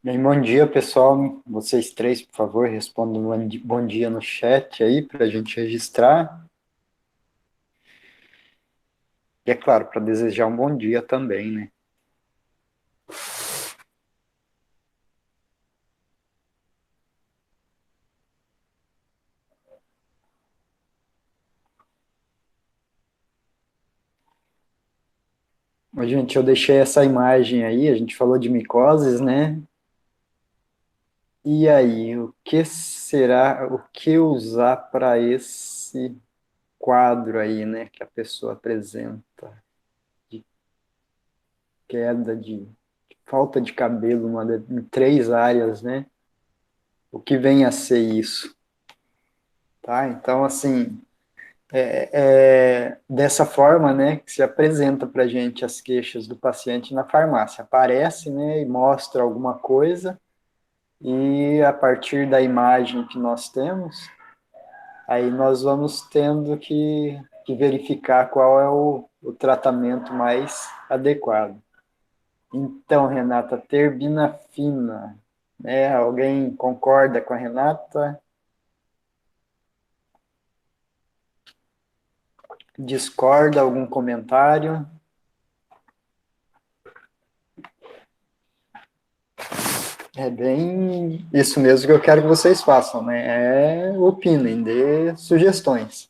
Bem, bom dia, pessoal. Vocês três, por favor, respondam um bom dia no chat aí para a gente registrar. E é claro, para desejar um bom dia também, né? Bom, gente, eu deixei essa imagem aí, a gente falou de micoses, né? E aí, o que será, o que usar para esse quadro aí, né, que a pessoa apresenta de queda, de falta de cabelo em três áreas, né? O que vem a ser isso, tá? Então, assim, dessa forma, né, que se apresenta para a gente as queixas do paciente na farmácia. Aparece, né, e mostra alguma coisa, e a partir da imagem que nós temos, aí nós vamos tendo que verificar qual é o tratamento mais adequado. Então, Renata, terbinafina, né, alguém concorda com a Renata? Discorda? Algum comentário? É bem isso mesmo que eu quero que vocês façam, né? Opinem, dê sugestões,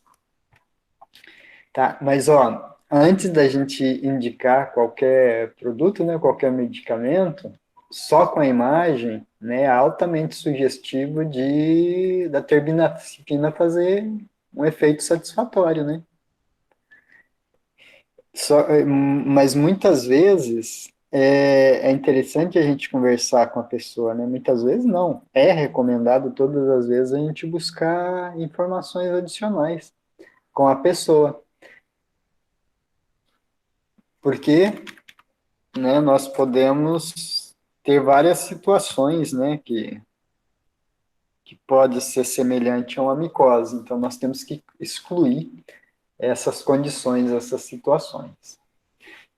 tá? Mas, ó, antes da gente indicar qualquer produto, né, qualquer medicamento, só com a imagem, né, é altamente sugestivo da terbinafina fazer um efeito satisfatório, né? Mas muitas vezes é interessante a gente conversar com a pessoa, né? Muitas vezes não. É recomendado todas as vezes a gente buscar informações adicionais com a pessoa, porque, né, nós podemos ter várias situações, né, que pode ser semelhante a uma micose. Então, nós temos que excluir essas condições, essas situações.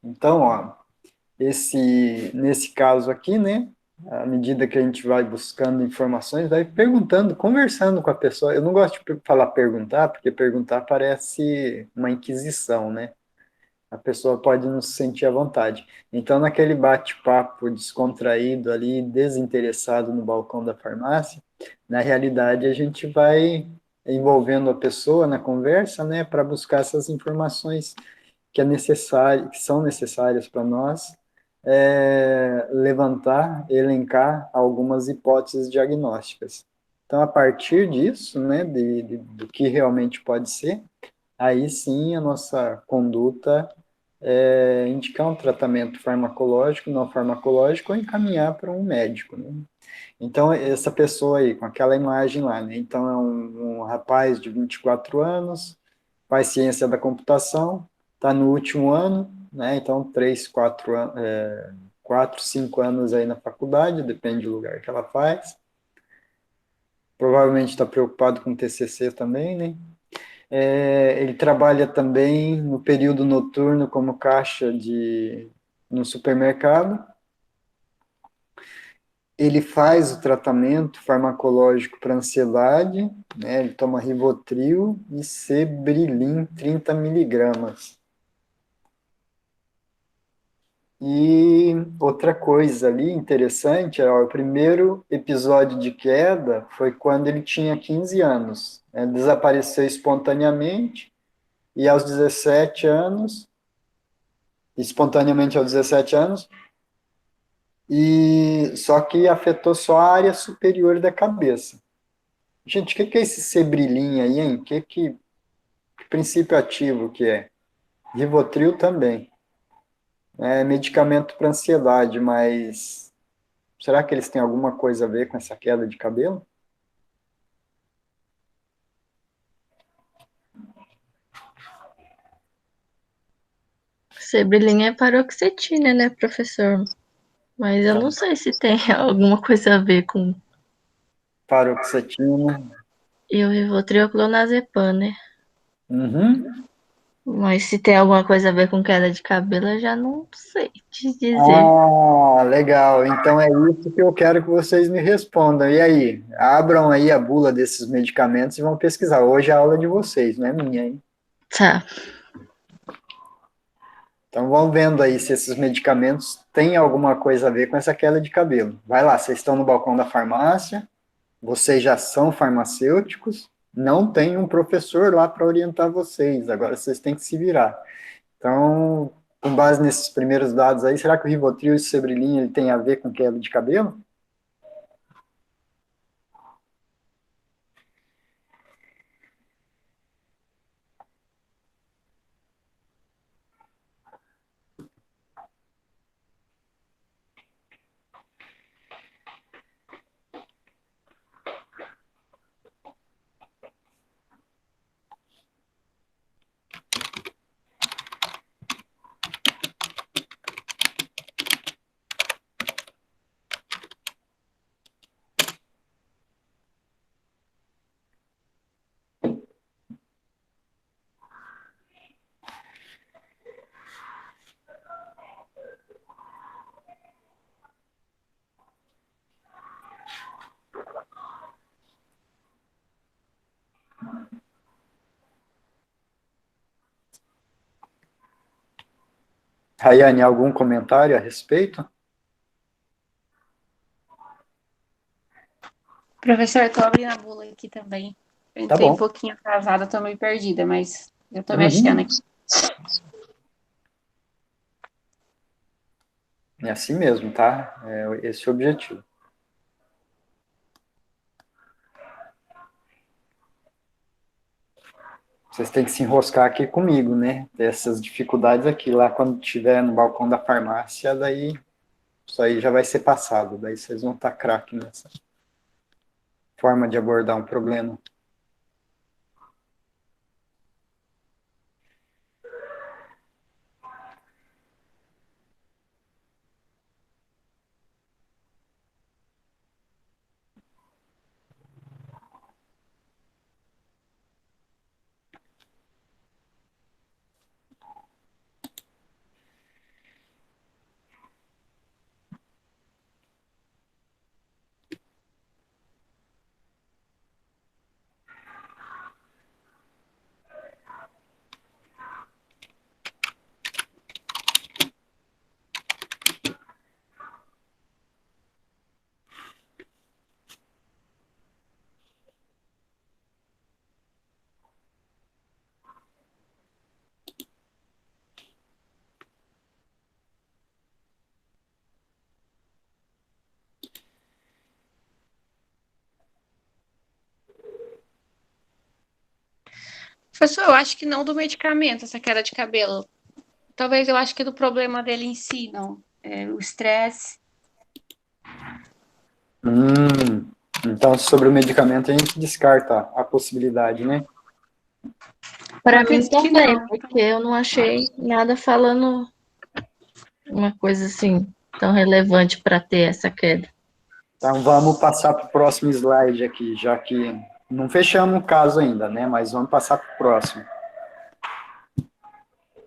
Então, ó, nesse caso aqui, né, à medida que a gente vai buscando informações, vai perguntando, conversando com a pessoa. Eu não gosto de falar perguntar, porque perguntar parece uma inquisição, né? A pessoa pode não se sentir à vontade. Então, naquele bate-papo descontraído ali, desinteressado no balcão da farmácia, na realidade a gente vai envolvendo a pessoa na conversa, né, para buscar essas informações que são necessárias para nós levantar, elencar algumas hipóteses diagnósticas. Então, a partir disso, né, do que realmente pode ser, aí sim a nossa conduta indicar um tratamento farmacológico, não farmacológico, ou encaminhar para um médico, né? Então, essa pessoa aí, com aquela imagem lá, né? Então, é um rapaz de 24 anos, faz ciência da computação, está no último ano, né? Então, 4, 5 anos aí na faculdade, depende do lugar que ela faz. Provavelmente está preocupado com TCC também, né? Ele trabalha também no período noturno como caixa no supermercado. Ele faz o tratamento farmacológico para ansiedade, né? Ele toma Rivotril e Cebrilin 30 miligramas. E outra coisa ali interessante, ó, o primeiro episódio de queda foi quando ele tinha 15 anos. Né? Desapareceu espontaneamente e aos 17 anos, espontaneamente aos 17 anos, e só que afetou só a área superior da cabeça. Gente, o que é esse Cebrilin aí, hein? Que princípio ativo que é? Rivotril também. É medicamento para ansiedade, mas será que eles têm alguma coisa a ver com essa queda de cabelo? Sebrelinha é paroxetina, né, professor? Mas eu não sei se tem alguma coisa a ver com Paroxetina. e o Rivotril é clonazepam, né? Uhum. Mas se tem alguma coisa a ver com queda de cabelo, eu já não sei te dizer. Ah, legal. Então é isso que eu quero que vocês me respondam. E aí, abram aí a bula desses medicamentos e vão pesquisar. Hoje é a aula de vocês, não é minha, hein? Tá. Então vão vendo aí se esses medicamentos têm alguma coisa a ver com essa queda de cabelo. Vai lá, vocês estão no balcão da farmácia, vocês já são farmacêuticos, não tem um professor lá para orientar vocês, agora vocês têm que se virar. Então, com base nesses primeiros dados aí, será que o Rivotril e o Sebrilin ele tem a ver com queda de cabelo? Rayane, algum comentário a respeito? Professor, eu tô abrindo a bula aqui também. Eu Tá entrei um bom. pouquinho atrasada, tô meio perdida, mas eu tô me achando Uhum. aqui. É assim mesmo, tá? É esse o objetivo. Vocês têm que se enroscar aqui comigo, né? Ter essas dificuldades aqui. Lá quando estiver no balcão da farmácia, daí isso aí já vai ser passado. Daí vocês vão estar craque nessa forma de abordar um problema. Professor, eu acho que não do medicamento, essa queda de cabelo. Talvez eu acho que é do problema dele em si, não. É, o estresse. Então, sobre o medicamento, a gente descarta a possibilidade, né? Eu Para mim acredito que também, não. porque eu não achei nada falando uma coisa assim tão relevante para ter essa queda. Então, vamos passar para o próximo slide aqui, já que não fechamos o caso ainda, né? Mas vamos passar para o próximo.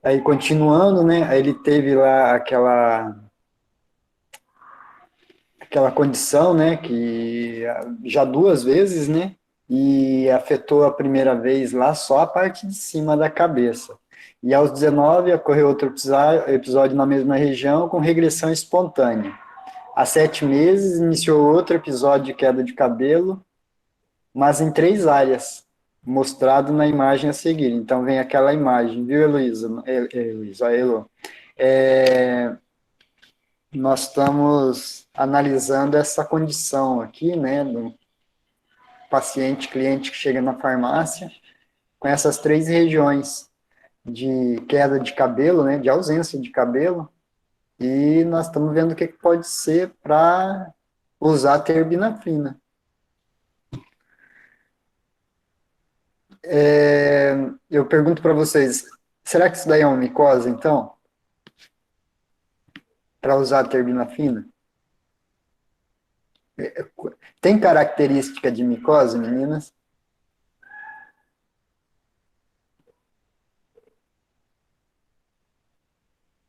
Aí, continuando, né? Aí ele teve lá aquela condição, né? Que já duas vezes, né? E afetou a primeira vez lá só a parte de cima da cabeça. E aos 19 ocorreu outro episódio na mesma região com regressão espontânea. Há 7 meses iniciou outro episódio de queda de cabelo, mas em 3 áreas, mostrado na imagem a seguir. Então vem aquela imagem, viu, Heloísa? Heloísa, Elo. É, nós estamos analisando essa condição aqui, né, do paciente, cliente que chega na farmácia, com essas 3 regiões de queda de cabelo, né, de ausência de cabelo, e nós estamos vendo o que pode ser para usar a terbinafrina. Eu pergunto para vocês, será que isso daí é uma micose, então? Para usar a terbinafina? Tem característica de micose, meninas?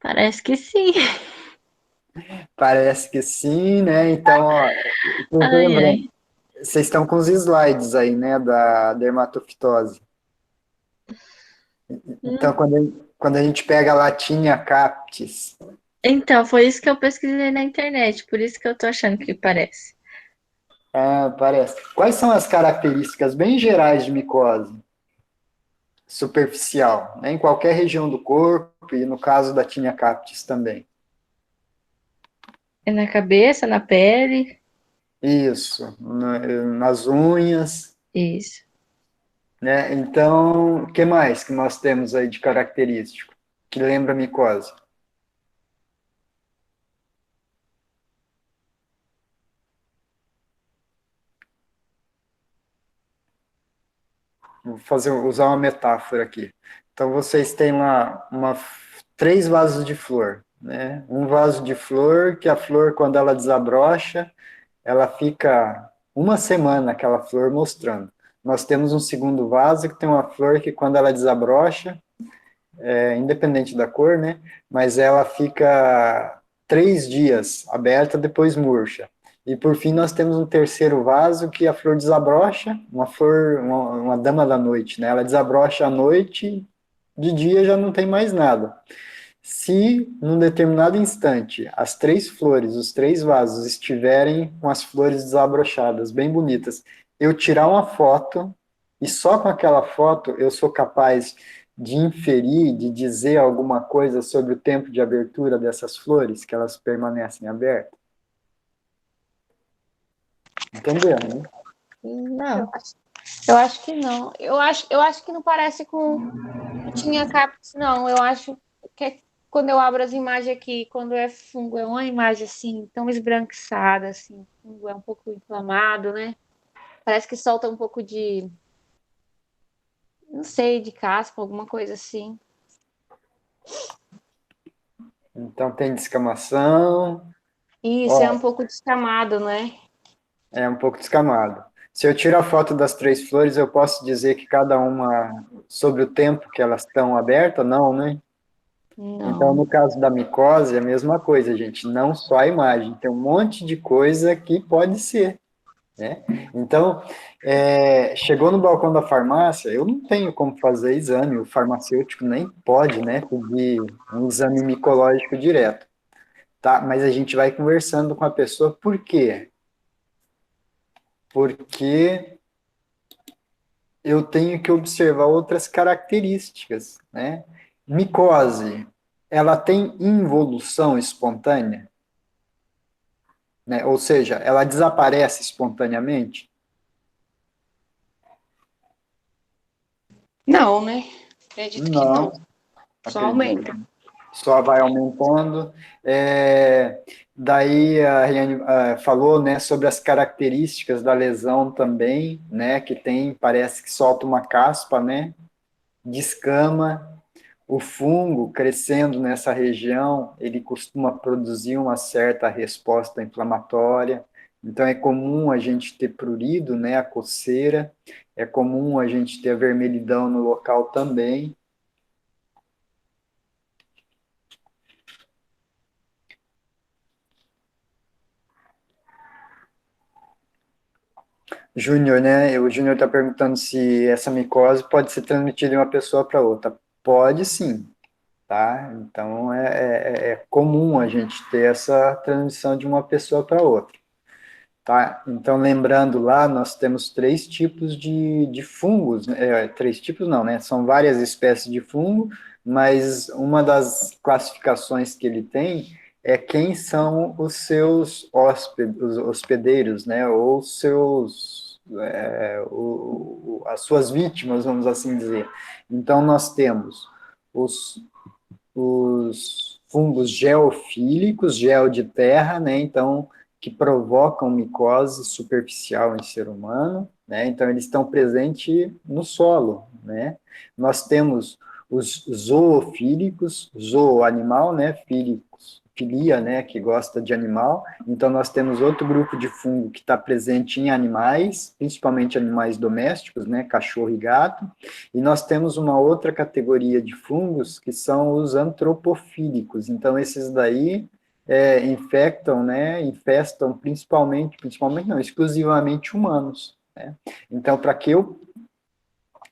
Parece que sim. Parece que sim, né? Então, ó, Ai, lembrando, ai. vocês estão com os slides aí, né, da dermatofitose. Então, Hum. quando a gente pega a latinha captis, Então, foi isso que eu pesquisei na internet, por isso que eu tô achando que parece. parece. Quais são as características bem gerais de micose superficial, né, em qualquer região do corpo e no caso da tinea captis também? É na cabeça, na pele? Isso, nas unhas, Isso. né? Então, o que mais que nós temos aí de característico que lembra micose? Usar uma metáfora aqui. Então, vocês têm lá três vasos de flor, né? Um vaso de flor, que a flor, quando ela desabrocha, ela fica uma semana aquela flor mostrando. Nós temos um segundo vaso que tem uma flor que, quando ela desabrocha, independente da cor, né? Mas ela fica 3 dias aberta, depois murcha. E por fim nós temos um terceiro vaso que a flor desabrocha, uma flor, uma dama da noite, né? Ela desabrocha à noite, de dia já não tem mais nada. Se num determinado instante as três flores, os três vasos estiverem com as flores desabrochadas, bem bonitas, eu tirar uma foto e só com aquela foto eu sou capaz de inferir, de dizer alguma coisa sobre o tempo de abertura dessas flores, que elas permanecem abertas. Entendeu, né? Eu Não. acho, eu acho que não. Eu acho que não parece com tinha capts, não. Eu acho que quando eu abro as imagens aqui, quando é fungo, é uma imagem assim, tão esbranquiçada, assim. O fungo é um pouco inflamado, né? Parece que solta um pouco de, não sei, de caspa, alguma coisa assim. Então tem descamação, Isso, é ó, um pouco descamado, né? é um pouco descamado. Se eu tiro a foto das três flores, eu posso dizer que cada uma, sobre o tempo que elas estão abertas? Não, né? Então, Não. no caso da micose, é a mesma coisa, gente. Não só a imagem, tem um monte de coisa que pode ser, né? Então, chegou no balcão da farmácia, eu não tenho como fazer exame, o farmacêutico nem pode, né, pedir um exame micológico direto, tá? Mas a gente vai conversando com a pessoa, por quê? Porque eu tenho que observar outras características, né? Micose, ela tem involução espontânea, né? Ou seja, ela desaparece espontaneamente? Não, né? Acredito que não. Não, Só acredito. aumenta. Só vai aumentando. Daí a Riane falou, né, sobre as características da lesão também, né, que tem, parece que solta uma caspa, né, descama. O fungo crescendo nessa região, ele costuma produzir uma certa resposta inflamatória. Então é comum a gente ter prurido, né, a coceira, é comum a gente ter a vermelhidão no local também. Júnior, né? O Júnior está perguntando se essa micose pode ser transmitida de uma pessoa para outra. Pode sim, tá? Então é comum a gente ter essa transmissão de uma pessoa para outra. Tá? Então, lembrando lá, nós temos três tipos de fungos, né? Três tipos não, né? São várias espécies de fungo, mas uma das classificações que ele tem é quem são os seus os hospedeiros, né? Ou seus, as suas vítimas, vamos assim dizer. Então, nós temos os, os fungos geofílicos, gel de terra, né? Então, que provocam micose superficial em ser humano, né? Então, eles estão presentes no solo, né? Nós temos os zoofílicos, zoo animal, né? Fílicos, zoofilia, né, que gosta de animal. Então, nós temos outro grupo de fungo que está presente em animais, principalmente animais domésticos, né, cachorro e gato. E nós temos uma outra categoria de fungos, que são os antropofílicos. Então, esses daí infectam, né, infestam principalmente não, exclusivamente humanos, né? Então, para que eu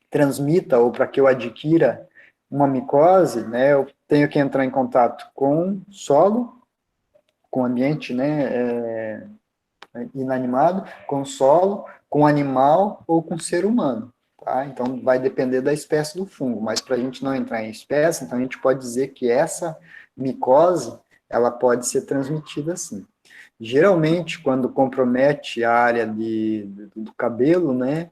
transmita ou para que eu adquira uma micose, né, eu tenho que entrar em contato com solo, com ambiente, né, inanimado, com solo, com animal ou com ser humano. Tá? Então, vai depender da espécie do fungo, mas para a gente não entrar em espécie, então a gente pode dizer que essa micose, ela pode ser transmitida assim. Geralmente, quando compromete a área do cabelo, né,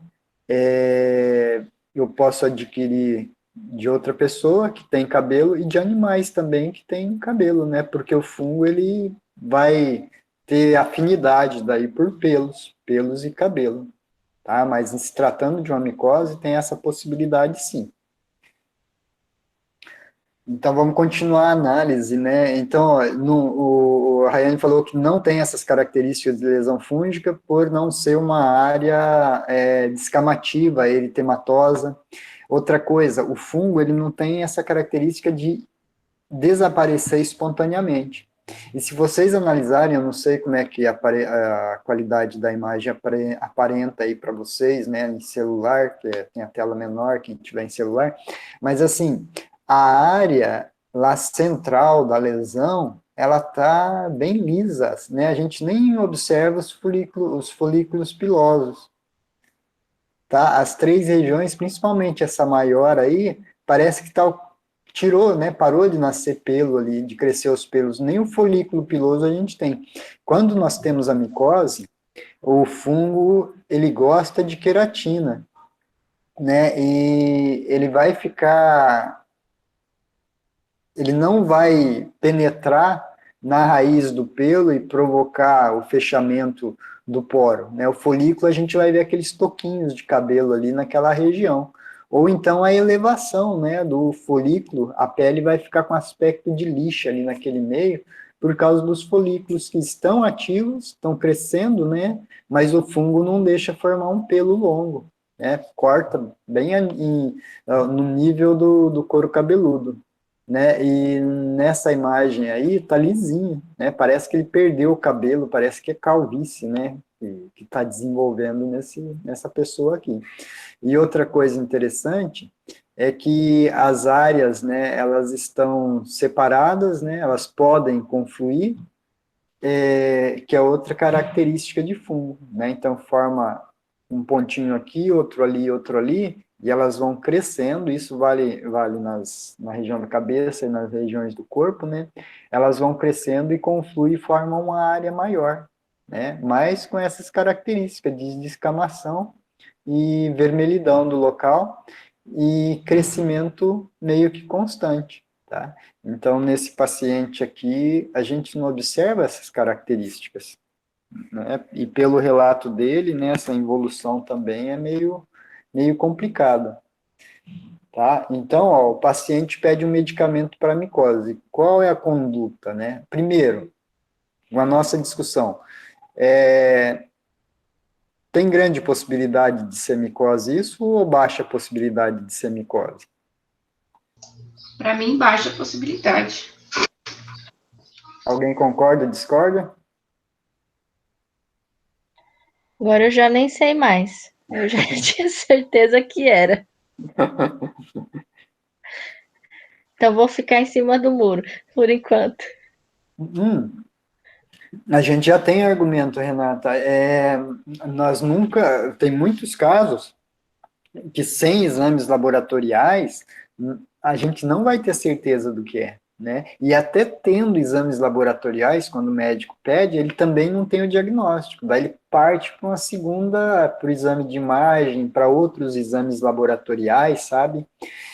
eu posso adquirir de outra pessoa que tem cabelo e de animais também que têm cabelo, né? Porque o fungo ele vai ter afinidade daí por pelos e cabelo, tá? Mas se tratando de uma micose, tem essa possibilidade sim. Então, vamos continuar a análise, né? Então, ó, o Rayane falou que não tem essas características de lesão fúngica por não ser uma área descamativa, eritematosa. Outra coisa, o fungo, ele não tem essa característica de desaparecer espontaneamente. E se vocês analisarem, eu não sei como é que a qualidade da imagem aparenta aí para vocês, né, em celular, que tem a tela menor, quem tiver em celular, mas assim, a área lá central da lesão, ela está bem lisa, né, a gente nem observa os folículos pilosos, tá? As três regiões, principalmente essa maior aí, parece que tirou, né, parou de nascer pelo ali, de crescer os pelos, nem o folículo piloso a gente tem. Quando nós temos a micose, o fungo, ele gosta de queratina, né, e ele não vai penetrar na raiz do pelo e provocar o fechamento do poro, né? O folículo a gente vai ver aqueles toquinhos de cabelo ali naquela região. Ou então a elevação, né, do folículo, a pele vai ficar com aspecto de lixa ali naquele meio, por causa dos folículos que estão ativos, estão crescendo, né, mas o fungo não deixa formar um pelo longo, né, corta bem no nível do couro cabeludo, né? E nessa imagem aí tá lisinho, né? Parece que ele perdeu o cabelo, parece que é calvície, né? Que está desenvolvendo nessa pessoa aqui. E outra coisa interessante é que as áreas, né? Elas estão separadas, né? Elas podem confluir, que é outra característica de fungo, né? Então forma um pontinho aqui, outro ali, e elas vão crescendo, isso vale na região da cabeça e nas regiões do corpo, né? Elas vão crescendo e confluem e formam uma área maior, né? Mas com essas características de descamação e vermelhidão do local e crescimento meio que constante, tá? Então, nesse paciente aqui, a gente não observa essas características, né? E pelo relato dele, né, essa involução também é meio complicada, tá? Então, ó, o paciente pede um medicamento para micose. Qual é a conduta, né? Primeiro, a nossa discussão, tem grande possibilidade de ser micose isso ou baixa possibilidade de ser micose? Para mim, baixa possibilidade. Alguém concorda, discorda? Agora eu já nem sei mais. Eu já tinha certeza que era. Então vou ficar em cima do muro, por enquanto. A gente já tem argumento, Renata. Nós nunca. Tem muitos casos que sem exames laboratoriais a gente não vai ter certeza do que é, né? E até tendo exames laboratoriais, quando o médico pede, ele também não tem o diagnóstico. Daí ele parte para uma segunda, para o exame de imagem, para outros exames laboratoriais, sabe?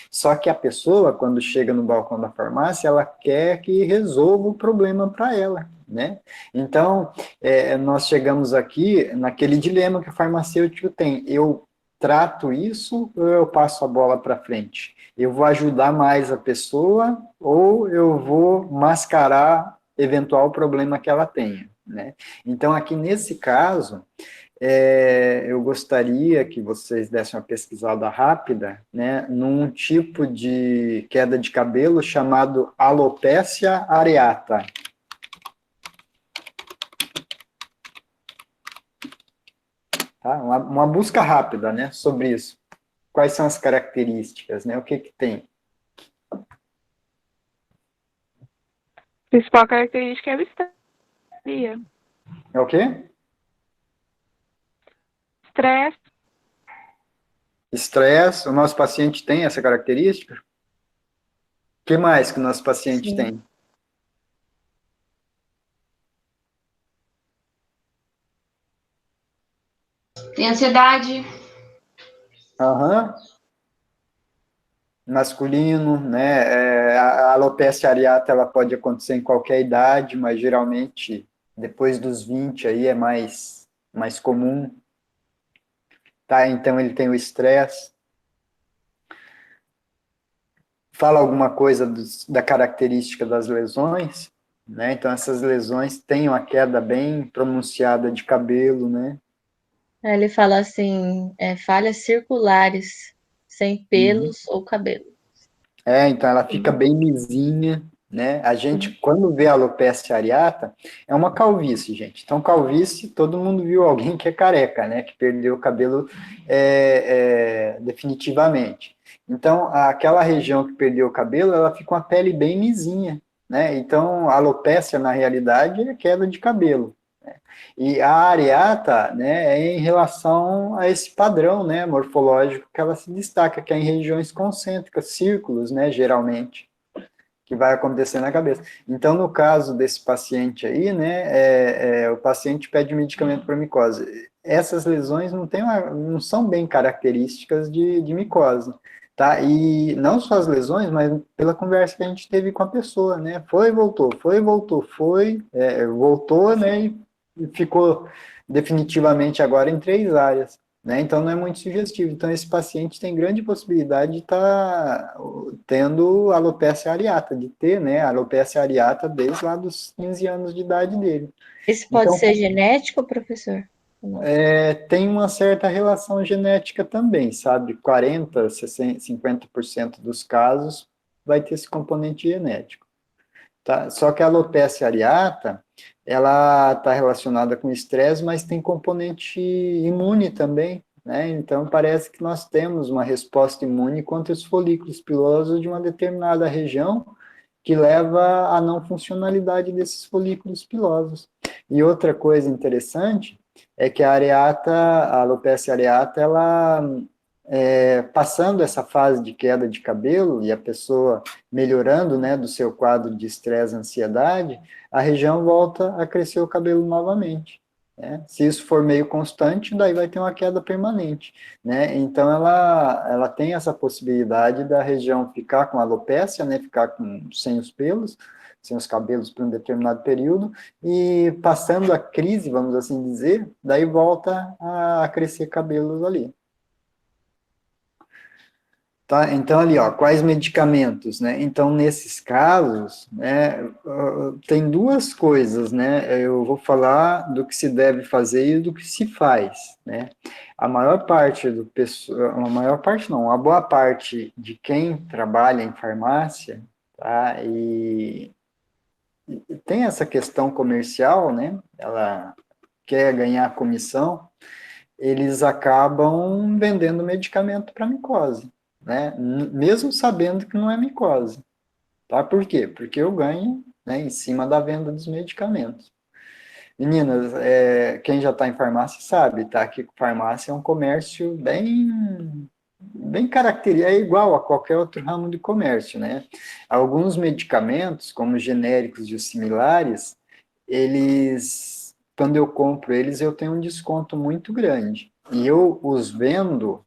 Só que a pessoa, quando chega no balcão da farmácia, ela quer que resolva o problema para ela, né? Então, nós chegamos aqui naquele dilema que o farmacêutico tem. Eu trato isso ou eu passo a bola para frente? Eu vou ajudar mais a pessoa ou eu vou mascarar eventual problema que ela tenha, né? Então, aqui nesse caso, eu gostaria que vocês dessem uma pesquisada rápida, né, num tipo de queda de cabelo chamado alopecia areata. Tá? Uma busca rápida, né, sobre isso. Quais são as características, né, o que que tem? A principal característica é o estresse. É o quê? Estresse, Estresse, o nosso paciente tem essa característica? O que mais que o nosso paciente Sim. tem? Tem ansiedade, Aham. Masculino, né? A alopecia areata ela pode acontecer em qualquer idade, mas geralmente depois dos 20 aí é mais comum, tá? Então ele tem o estresse. Fala alguma coisa da característica das lesões, né? Então essas lesões têm uma queda bem pronunciada de cabelo, né? Aí ele fala assim, falhas circulares, sem Uhum. pelos ou cabelo. Então ela fica bem lisinha, né? A gente, quando vê a alopecia areata, é uma calvície, gente. Então, calvície, todo mundo viu alguém que é careca, né? Que perdeu o cabelo definitivamente. Então, aquela região que perdeu o cabelo, ela fica com a pele bem lisinha, né? Então, a alopecia, na realidade, é queda de cabelo. E a areata, né, é em relação a esse padrão, né, morfológico que ela se destaca, que é em regiões concêntricas, círculos, né, geralmente, que vai acontecer na cabeça. Então, no caso desse paciente aí, né, o paciente pede medicamento para micose. Essas lesões não são bem características de micose, tá? E não só as lesões, mas pela conversa que a gente teve com a pessoa, né? Voltou, né? E ficou definitivamente agora em 3 áreas, né? Então não é muito sugestivo. Então esse paciente tem grande possibilidade de estar tendo alopecia areata, de ter, né, alopecia areata desde lá dos 15 anos de idade dele. Isso pode Então, ser genético, professor? tem uma certa relação genética também, sabe? 40, 60, 50% dos casos vai ter esse componente genético. Tá? Só que a alopecia areata, ela está relacionada com estresse, mas tem componente imune também, né? Então, parece que nós temos uma resposta imune contra os folículos pilosos de uma determinada região, que leva à não funcionalidade desses folículos pilosos. E outra coisa interessante é que a alopecia areata, ela passando essa fase de queda de cabelo e a pessoa melhorando, né, do seu quadro de estresse, ansiedade, a região volta a crescer o cabelo novamente. Né? Se isso for meio constante, daí vai ter uma queda permanente. Né? Então, ela tem essa possibilidade da região ficar com alopecia, né, ficar sem os pelos, sem os cabelos por um determinado período, e passando a crise, vamos assim dizer, daí volta a crescer cabelos ali. Tá? Então, ali, ó, quais medicamentos, né? Então, nesses casos, né, tem duas coisas, né? Eu vou falar do que se deve fazer e do que se faz, né? A maior parte do pessoal, a maior parte não, a boa parte de quem trabalha em farmácia, tá? E tem essa questão comercial, né? Ela quer ganhar comissão, eles acabam vendendo medicamento para micose, né? Mesmo sabendo que não é micose, tá? Por quê? Porque eu ganho, né, em cima da venda dos medicamentos. Meninas, quem já está em farmácia sabe, tá? Que farmácia é um comércio bem característico, é igual a qualquer outro ramo de comércio, né? Alguns medicamentos, como genéricos e os similares, quando eu compro eles, eu tenho um desconto muito grande. E eu os vendo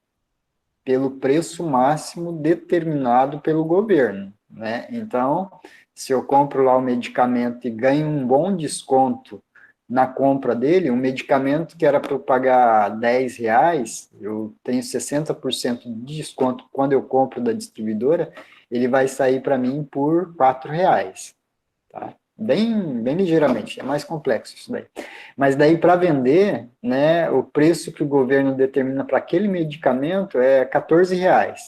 pelo preço máximo determinado pelo governo, né? Então, se eu compro lá o medicamento e ganho um bom desconto na compra dele, um medicamento que era para eu pagar R$ 10, eu tenho 60% de desconto quando eu compro da distribuidora, ele vai sair para mim por R$ 4, tá? bem ligeiramente, é mais complexo isso daí. Mas daí para vender, né, o preço que o governo determina para aquele medicamento é R$ 14,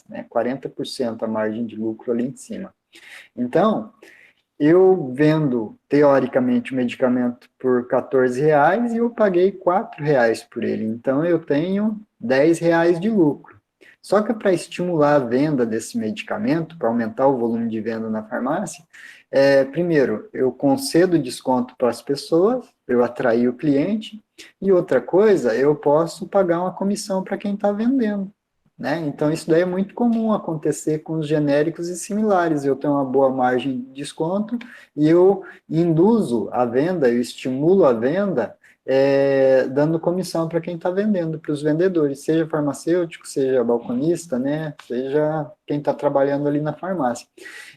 né, 40% a margem de lucro ali em cima. Então, eu vendo, teoricamente, o medicamento por R$ 14 e eu paguei R$ 4 por ele. Então, eu tenho R$ 10 de lucro. Só que para estimular a venda desse medicamento, para aumentar o volume de venda na farmácia, primeiro, eu concedo desconto para as pessoas, para eu atrair o cliente, e outra coisa, eu posso pagar uma comissão para quem está vendendo. Né? Então, isso daí é muito comum acontecer com os genéricos e similares. Eu tenho uma boa margem de desconto e eu induzo a venda, eu estimulo a venda, dando comissão para quem está vendendo, para os vendedores, seja farmacêutico, seja balconista, né? Seja quem está trabalhando ali na farmácia.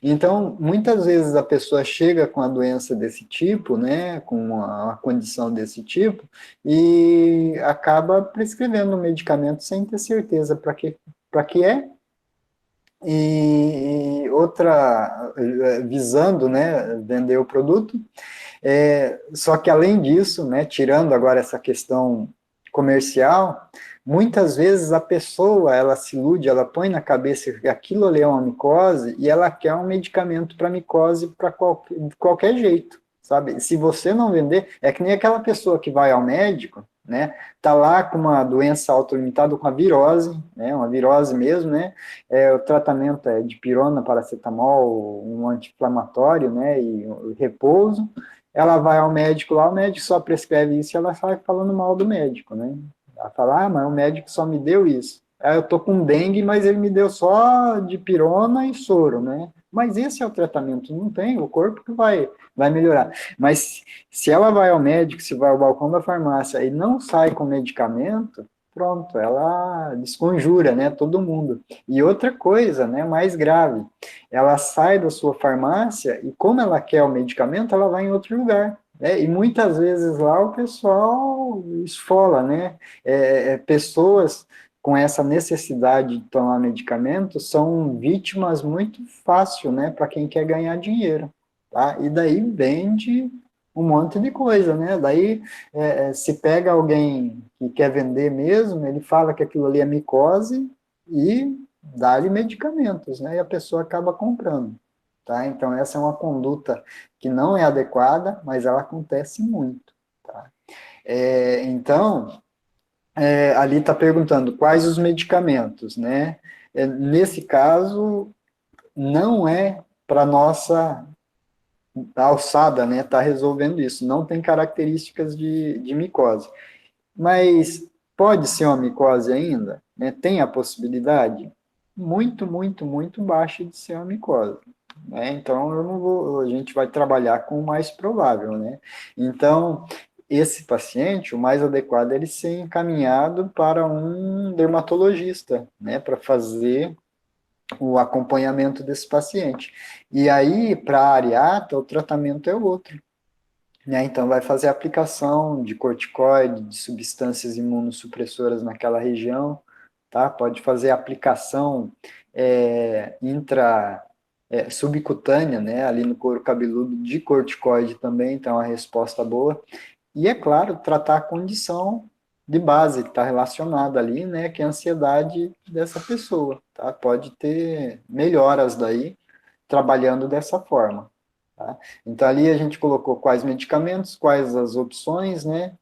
Então, muitas vezes a pessoa chega com a doença desse tipo, né? Com uma condição desse tipo, e acaba prescrevendo um medicamento sem ter certeza para que é, e outra, visando, né, vender o produto, só que além disso, né, tirando agora essa questão comercial, muitas vezes a pessoa, ela se ilude, ela põe na cabeça que aquilo ali é uma micose, e ela quer um medicamento para micose para qualquer jeito, sabe? Se você não vender, é que nem aquela pessoa que vai ao médico, né, tá lá com uma doença autolimitada, com a virose, né, uma virose mesmo, né, o tratamento é de pirona, paracetamol, um anti-inflamatório, né, e repouso. Ela vai ao médico lá, o médico só prescreve isso e ela sai falando mal do médico, né? Ela fala, mas o médico só me deu isso. Eu tô com dengue, mas ele me deu só dipirona e soro, né? Mas esse é o tratamento, não tem, o corpo que vai melhorar. Mas se ela vai ao médico, se vai ao balcão da farmácia e não sai com medicamento, pronto, ela desconjura, né, todo mundo. E outra coisa, né, mais grave, ela sai da sua farmácia e como ela quer o medicamento, ela vai em outro lugar. Né? E muitas vezes lá o pessoal esfola, né? Pessoas com essa necessidade de tomar medicamento são vítimas muito fácil, né? Para quem quer ganhar dinheiro. Tá? E daí vende um monte de coisa, né? Daí se pega alguém que quer vender mesmo, ele fala que aquilo ali é micose e dá-lhe medicamentos, né? E a pessoa acaba comprando, tá? Então, essa é uma conduta que não é adequada, mas ela acontece muito, tá? Então, ali está perguntando quais os medicamentos, né? Nesse caso, não é para nossa alçada, né? Tá resolvendo isso, não tem características de micose. Mas pode ser uma micose ainda? Né? Tem a possibilidade? Muito, muito, muito baixa de ser uma micose. Né? Então, eu não vou, a gente vai trabalhar com o mais provável. Né? Então, esse paciente, o mais adequado é ele ser encaminhado para um dermatologista, né? Para fazer o acompanhamento desse paciente. E aí, para a areata, o tratamento é outro. Né? Então, vai fazer aplicação de corticoide, de substâncias imunossupressoras naquela região, tá? Pode fazer aplicação subcutânea, né? Ali no couro cabeludo, de corticoide também, então é uma resposta boa. E, é claro, tratar a condição de base que está relacionada ali, né? Que é a ansiedade dessa pessoa, tá? Pode ter melhoras daí, trabalhando dessa forma. Tá? Então, ali a gente colocou quais medicamentos, quais as opções, né?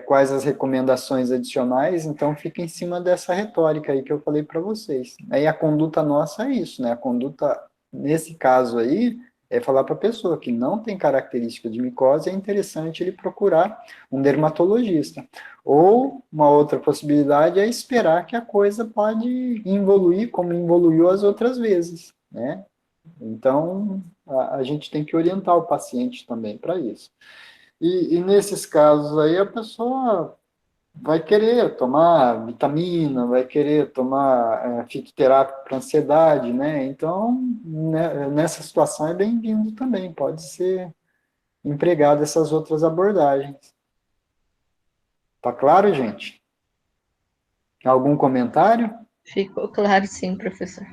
Quais as recomendações adicionais, então fica em cima dessa retórica aí que eu falei para vocês. Aí a conduta nossa é isso, né? A conduta, nesse caso aí, é falar para a pessoa que não tem característica de micose, é interessante ele procurar um dermatologista. Ou, uma outra possibilidade é esperar que a coisa pode evoluir como evoluiu as outras vezes, né? Então, a gente tem que orientar o paciente também para isso. E nesses casos aí, a pessoa vai querer tomar vitamina, vai querer tomar fitoterápico para ansiedade, né? Então, né, nessa situação é bem-vindo também, pode ser empregado essas outras abordagens. Tá claro, gente? Algum comentário? Ficou claro, sim, professor.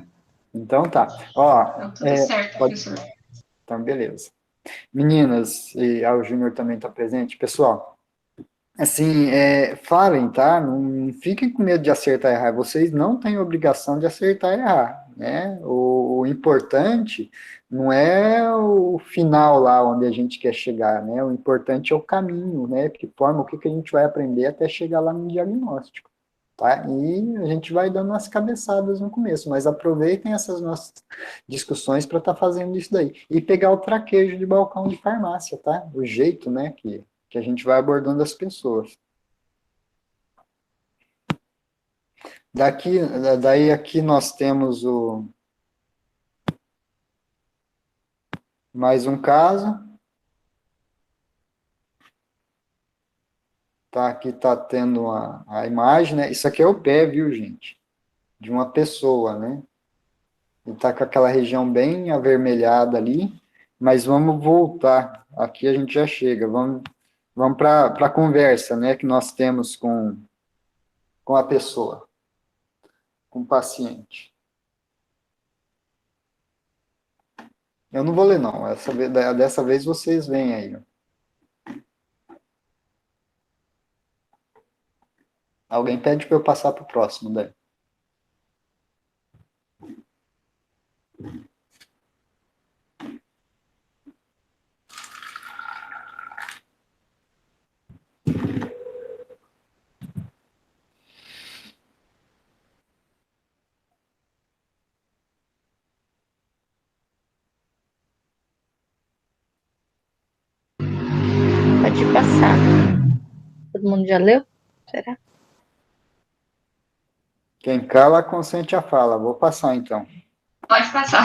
Então tá. Ó, Então, tudo certo, pode... professor. Então, beleza. Meninas, e o Júnior também está presente, pessoal, assim, falem, tá? Não fiquem com medo de acertar e errar. Vocês não têm obrigação de acertar e errar, né? O importante não é o final lá onde a gente quer chegar, né? O importante é o caminho, né? Que forma o que que a gente vai aprender até chegar lá no diagnóstico, tá? E a gente vai dando umas cabeçadas no começo, mas aproveitem essas nossas discussões para estar fazendo isso daí. E pegar o traquejo de balcão de farmácia, tá? O jeito, né, que a gente vai abordando as pessoas. Daqui, daí aqui nós temos mais um caso, tá? Aqui tá tendo a imagem, né? Isso aqui é o pé, viu, gente? De uma pessoa, né? Ele tá com aquela região bem avermelhada ali, mas vamos voltar. Aqui a gente já chega. Vamos para a conversa, né? Que nós temos com a pessoa, com o paciente. Eu não vou ler, não. Dessa vez vocês vêm aí. Ó. Alguém pede para eu passar para o próximo, daí. Pode passar. Todo mundo já leu? Será? Quem cala, consente a fala. Vou passar, então. Pode passar.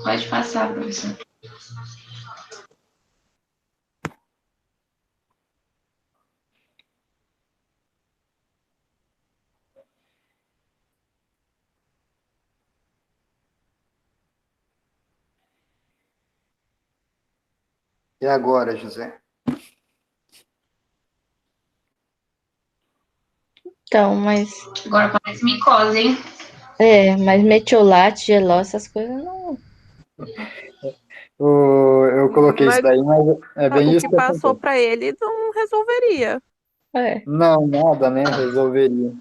Pode passar, professor. E agora, José? Então, mas Agora parece micose, hein? mas metiolate, geló, essas coisas não. Eu coloquei isso Mas daí, mas é bem o isso que que passou acontece. para ele não resolveria. É. Não, nada, né? Resolveria. O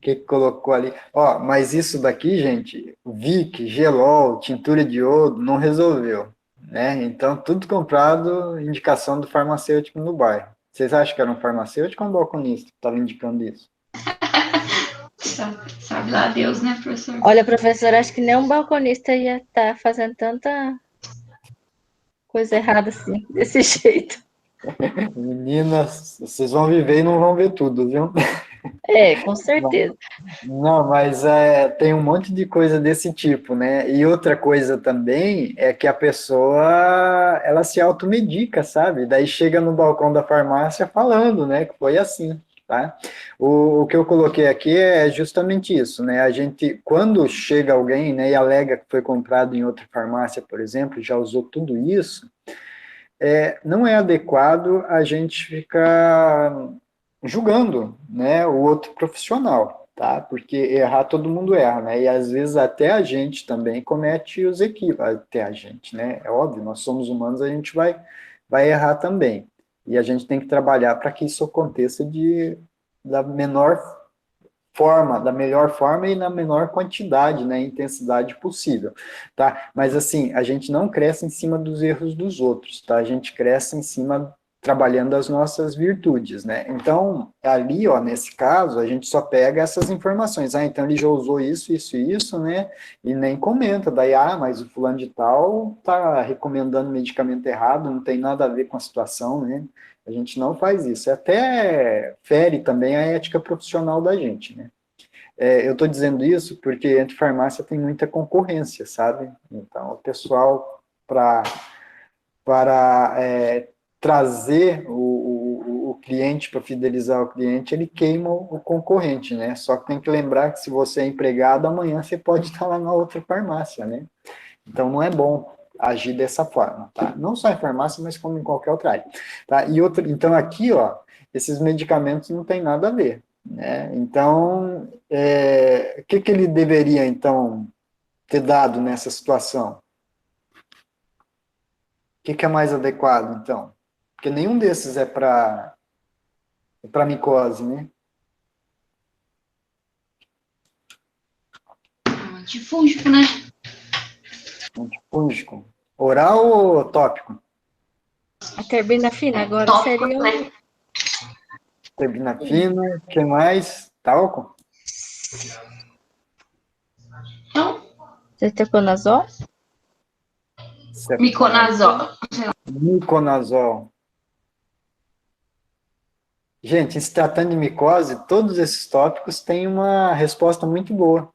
que colocou ali? Ó, mas isso daqui, gente, Vic, Gelol, tintura de iodo, não resolveu, né? Então, tudo comprado, indicação do farmacêutico no bairro. Vocês acham que era um farmacêutico ou um balconista que estava indicando isso? Sabe lá Deus, né, professor? Olha, professor, acho que nem um balconista ia estar fazendo tanta coisa errada assim, desse jeito. Meninas, vocês vão viver e não vão ver tudo, viu? Com certeza. Não, mas tem um monte de coisa desse tipo, né? E outra coisa também é que a pessoa, ela se automedica, sabe? Daí chega no balcão da farmácia falando, né? Que foi assim, tá? O que eu coloquei aqui é justamente isso, né? A gente, quando chega alguém, né, e alega que foi comprado em outra farmácia, por exemplo, já usou tudo isso, não é adequado a gente ficar julgando, né, o outro profissional, tá? Porque errar todo mundo erra, né? E às vezes até a gente também comete os equívocos, até a gente, né? É óbvio, nós somos humanos, a gente vai errar também. E a gente tem que trabalhar para que isso aconteça da menor forma, da melhor forma e na menor quantidade, né, intensidade possível, tá? Mas assim, a gente não cresce em cima dos erros dos outros, tá? A gente cresce em cima trabalhando as nossas virtudes, né? Então, ali, ó, nesse caso, a gente só pega essas informações. Ah, então ele já usou isso, isso e isso, né? E nem comenta. Daí, mas o fulano de tal tá recomendando medicamento errado, não tem nada a ver com a situação, né? A gente não faz isso. Até fere também a ética profissional da gente, né? Eu estou dizendo isso porque entre farmácia tem muita concorrência, sabe? Então, o pessoal para trazer o cliente, para fidelizar o cliente, ele queima o concorrente, né? Só que tem que lembrar que se você é empregado, amanhã você pode estar lá na outra farmácia, né? Então, não é bom agir dessa forma, tá? Não só em farmácia, mas como em qualquer outra área, tá? Então, aqui, ó, esses medicamentos não tem nada a ver, né? Então, o que ele deveria, então, ter dado nessa situação? O que é mais adequado, então? Porque nenhum desses é para micose, né? Antifúngico, né? Antifúngico. Oral ou tópico? A terbinafina agora Tópico, seria né? Terbinafina, o que mais? Talco? Então, cetoconazol. miconazol. Miconazol. Gente, se tratando de micose, todos esses tópicos têm uma resposta muito boa,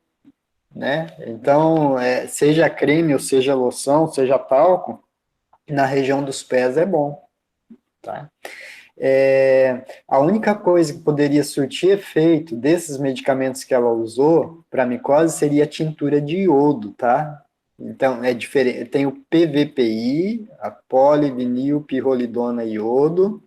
né? Então, seja creme, ou seja loção, seja talco, na região dos pés é bom, tá? A única coisa que poderia surtir efeito desses medicamentos que ela usou para micose seria a tintura de iodo, tá? Então, é diferente. Tem o PVPI, a polivinilpirrolidona iodo,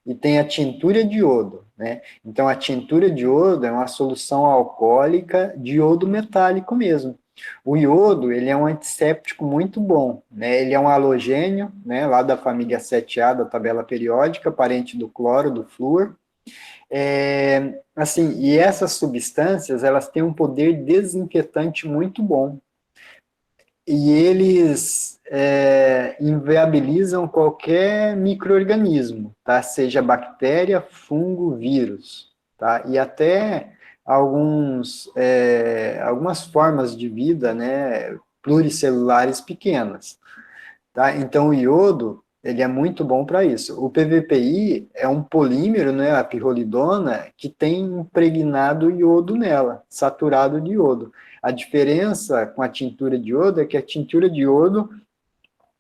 e tem a tintura de iodo, né? Então, a tintura de iodo é uma solução alcoólica de iodo metálico mesmo. O iodo, ele é um antisséptico muito bom, né? Ele é um halogênio, né? Lá da família 7A, da tabela periódica, parente do cloro, do flúor. Assim, e essas substâncias, elas têm um poder desinfetante muito bom, e eles inviabilizam qualquer micro-organismo, tá? Seja bactéria, fungo, vírus, tá? E até algumas formas de vida, né, pluricelulares pequenas, tá? Então, o iodo, ele é muito bom para isso. O PVPI é um polímero, né, a pirrolidona, que tem impregnado iodo nela, saturado de iodo. A diferença com a tintura de iodo é que a tintura de iodo,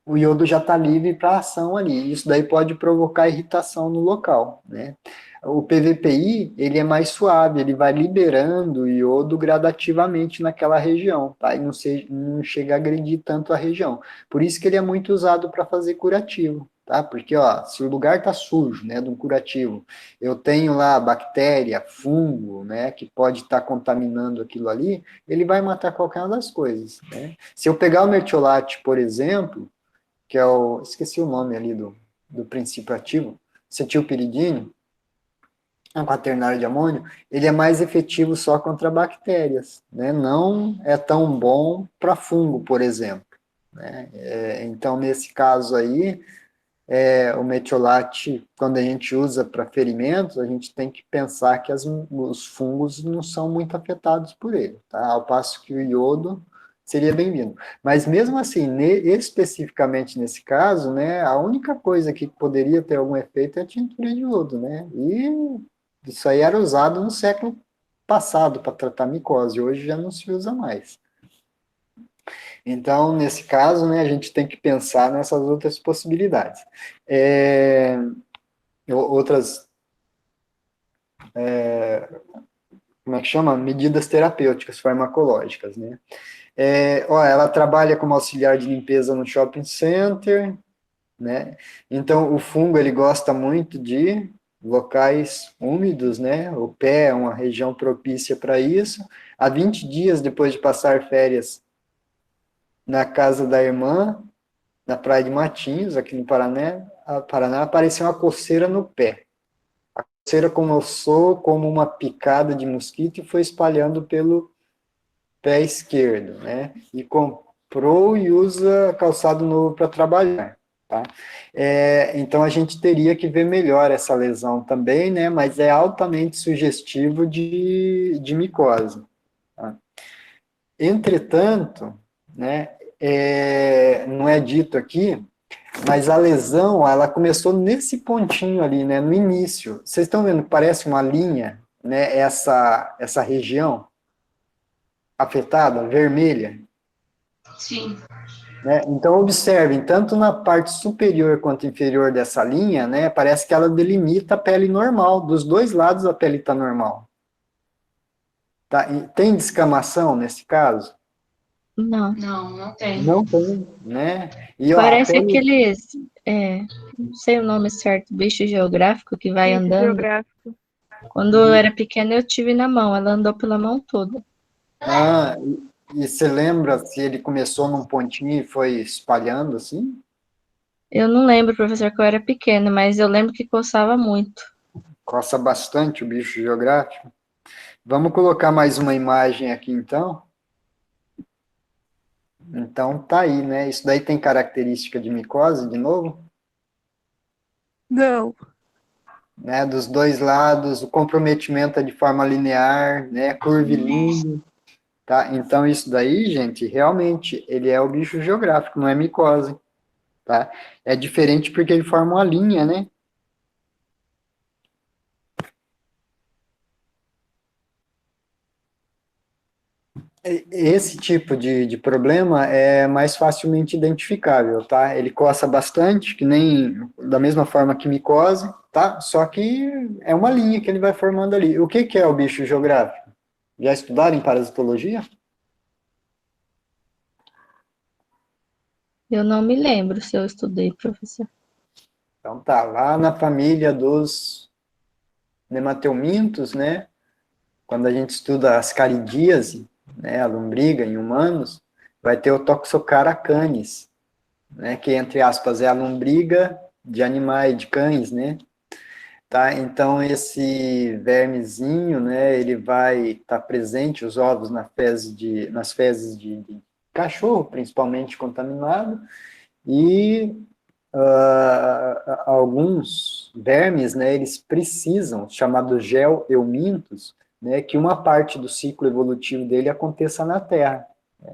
o iodo já está livre para ação ali. Isso daí pode provocar irritação no local, né? O PVPI, ele é mais suave, ele vai liberando o iodo gradativamente naquela região, tá? E não chega a agredir tanto a região. Por isso que ele é muito usado para fazer curativo, tá? Porque, ó, se o lugar está sujo, né, de um curativo, eu tenho lá bactéria, fungo, né, que pode estar contaminando aquilo ali, ele vai matar qualquer uma das coisas, né? Se eu pegar o mertiolate, por exemplo, que é esqueci o nome ali do princípio ativo, cetilpiridina, um quaternário de amônio, ele é mais efetivo só contra bactérias, né? Não é tão bom para fungo, por exemplo, né? Então, nesse caso aí, o metiolate, quando a gente usa para ferimentos, a gente tem que pensar que os fungos não são muito afetados por ele, tá? Ao passo que o iodo seria bem-vindo. Mas mesmo assim, especificamente nesse caso, né, a única coisa que poderia ter algum efeito é a tintura de iodo, né? E isso aí era usado no século passado para tratar micose, hoje já não se usa mais. Então, nesse caso, né, a gente tem que pensar nessas outras possibilidades. Outras, como é que chama? Medidas terapêuticas farmacológicas, né? Ela trabalha como auxiliar de limpeza no shopping center, né? Então, o fungo, ele gosta muito de locais úmidos, né? O pé é uma região propícia para isso. Há 20 dias depois de passar férias na casa da irmã, na praia de Matinhos, aqui no Paraná, apareceu uma coceira no pé. A coceira começou como uma picada de mosquito e foi espalhando pelo pé esquerdo, né? E comprou e usa calçado novo para trabalhar, tá? Então, a gente teria que ver melhor essa lesão também, né? Mas é altamente sugestivo de micose, tá? Entretanto, né, não é dito aqui, mas a lesão, ela começou nesse pontinho ali, né, no início. Vocês estão vendo que parece uma linha, né, essa região afetada, vermelha? Sim. né? Então, observem, tanto na parte superior quanto inferior dessa linha, né, parece que ela delimita a pele normal. Dos dois lados a pele está normal. Tá? E tem descamação nesse caso? Não. Não, não tem. Não tem, né? E ó, a Parece pele, aqueles, não sei o nome certo, bicho geográfico que vai Bicho andando. geográfico. Quando eu era pequena, eu tive na mão. Ela andou pela mão toda. ah, e você lembra se ele começou num pontinho e foi espalhando assim? Eu não lembro, professor, que eu era pequena, mas eu lembro que coçava muito. Coça bastante o bicho geográfico. Vamos colocar mais uma imagem aqui então? Então tá aí, né? Isso daí tem característica de micose, de novo, Não. né? Dos dois lados, o comprometimento é de forma linear, né? Curvilíneo, tá? Então isso daí, gente, realmente, ele é o bicho geográfico, não é micose, tá? É diferente porque ele forma uma linha, né? Esse tipo de problema é mais facilmente identificável, tá? Ele coça bastante, que nem da mesma forma que micose, tá? Só que é uma linha que ele vai formando ali. O que que é o bicho geográfico? Já estudaram em parasitologia? Eu não me lembro se eu estudei, professor. Então tá, lá na família dos nemateumintos, né? Quando a gente estuda as caridíase, né, a lombriga em humanos, vai ter o Toxocara canis, né, que entre aspas é a lombriga de animais, de cães, né? Tá? Então esse vermezinho, né, ele vai estar presente os ovos nas fezes de cachorro, principalmente contaminado, e alguns vermes, né, eles precisam, chamados gel-eumintos, né, que uma parte do ciclo evolutivo dele aconteça na Terra. Né?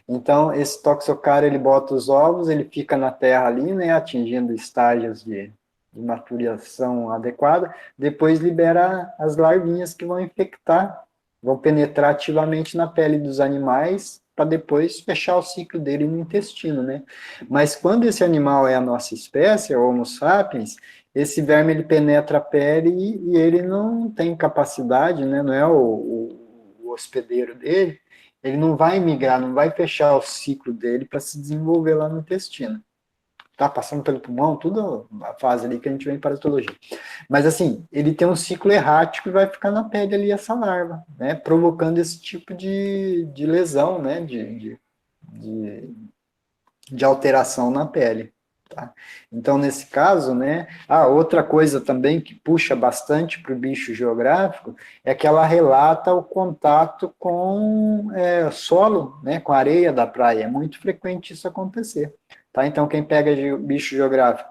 Então, esse toxocara, ele bota os ovos, ele fica na Terra ali, né, atingindo estágios de maturação adequada, depois libera as larvinhas que vão infectar, vão penetrar ativamente na pele dos animais, para depois fechar o ciclo dele no intestino, né? Mas quando esse animal é a nossa espécie, é o Homo sapiens, esse verme ele penetra a pele e ele não tem capacidade, né? Não é o hospedeiro dele, ele não vai migrar, não vai fechar o ciclo dele para se desenvolver lá no intestino. Tá passando pelo pulmão, tudo a fase ali que a gente vê em parasitologia. Mas assim, ele tem um ciclo errático e vai ficar na pele ali essa larva, né? Provocando esse tipo de lesão, né? De, de alteração na pele. Tá? Então, nesse caso, né, outra coisa também que puxa bastante para o bicho geográfico é que ela relata o contato com solo, né, com a areia da praia. É muito frequente isso acontecer. Tá? Então, quem pega bicho geográfico,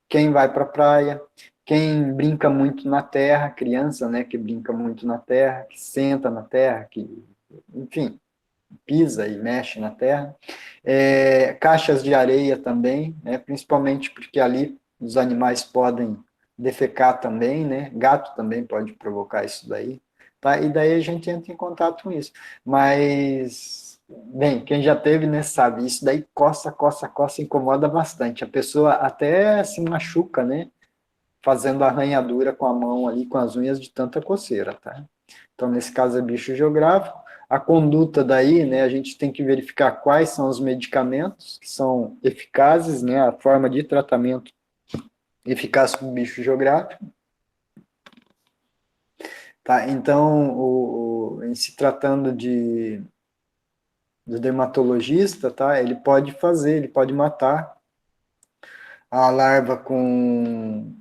quem vai para a praia, quem brinca muito na terra, criança, né, que brinca muito na terra, que senta na terra, que, enfim, pisa e mexe na terra. Caixas de areia também, né, principalmente porque ali os animais podem defecar também, né, gato também pode provocar isso daí, tá? E daí a gente entra em contato com isso. Mas, bem, quem já teve, né, sabe, isso daí coça, coça, coça, incomoda bastante. A pessoa até se machuca, né, fazendo arranhadura com a mão ali, com as unhas de tanta coceira, tá? Então, nesse caso é bicho geográfico. A conduta daí, né, a gente tem que verificar quais são os medicamentos que são eficazes, né, a forma de tratamento eficaz para o bicho geográfico. Tá? Então, em se tratando do dermatologista, tá, ele pode matar a larva com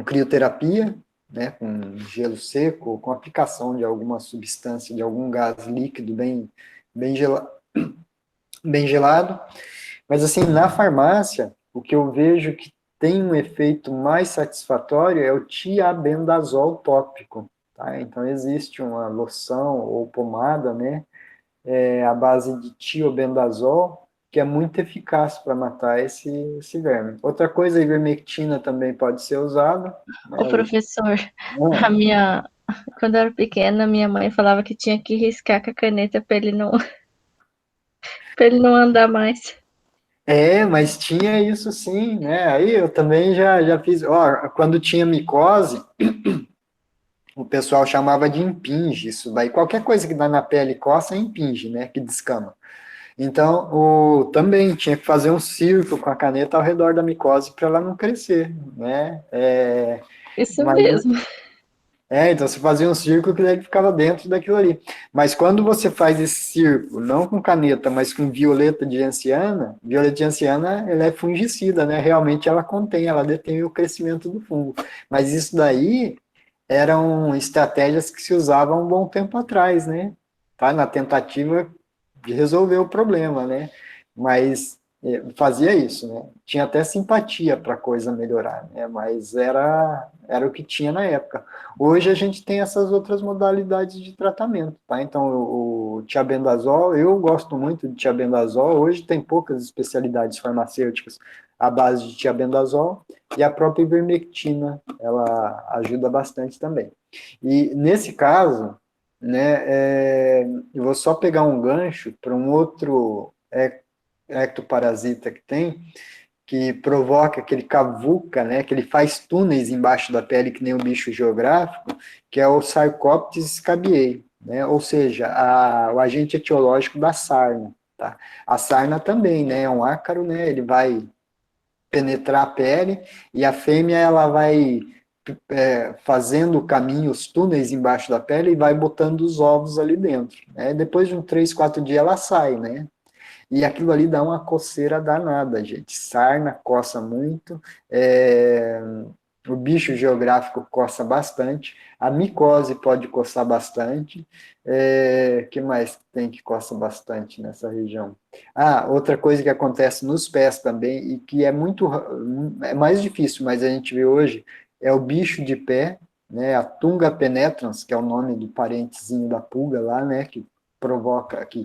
crioterapia, né, com gelo seco, com aplicação de alguma substância, de algum gás líquido bem, bem gelado. Mas, assim, na farmácia, o que eu vejo que tem um efeito mais satisfatório é o tiabendazol tópico. Tá? Então, existe uma loção ou pomada, né, à base de tiobendazol, que é muito eficaz para matar esse verme. Outra coisa, a ivermectina também pode ser usada. Né? O professor, a Ah, minha, quando eu era pequena, minha mãe falava que tinha que riscar com a caneta para ele não andar mais. Mas tinha isso sim, né? Aí eu também já fiz. Ó, quando tinha micose, o pessoal chamava de impinge isso daí. Qualquer coisa que dá na pele e coça é impinge, né? Que descama. Então, também tinha que fazer um círculo com a caneta ao redor da micose para ela não crescer, né? Isso Mas mesmo. então você fazia um círculo que daí ficava dentro daquilo ali. Mas quando você faz esse círculo, não com caneta, mas com violeta de anciana, ela é fungicida, né? Realmente ela detém o crescimento do fungo. Mas isso daí eram estratégias que se usavam um bom tempo atrás, né? Tá? Na tentativa de resolver o problema, né? Mas fazia isso, né? Tinha até simpatia para a coisa melhorar, né? Mas era o que tinha na época. Hoje a gente tem essas outras modalidades de tratamento, tá? Então o tiabendazol, eu gosto muito de tiabendazol. Hoje tem poucas especialidades farmacêuticas à base de tiabendazol e a própria ivermectina, ela ajuda bastante também. E nesse caso, né, eu vou só pegar um gancho para um outro ectoparasita que provoca aquele cavuca, né, que ele faz túneis embaixo da pele, que nem o bicho geográfico, que é o Sarcoptes scabiei, né, ou seja, o agente etiológico da sarna. Tá? A sarna também, né, é um ácaro, né, ele vai penetrar a pele e a fêmea ela vai fazendo o caminho, os túneis embaixo da pele e vai botando os ovos ali dentro. Né? Depois de uns 3, 4 dias ela sai, né? E aquilo ali dá uma coceira danada, gente. Sarna coça muito, o bicho geográfico coça bastante, a micose pode coçar bastante. Que mais tem que coça bastante nessa região? Outra coisa que acontece nos pés também, e que é mais difícil, mas a gente vê hoje, é o bicho de pé, né? A Tunga penetrans, que é o nome do parentezinho da pulga lá, né? Que provoca, que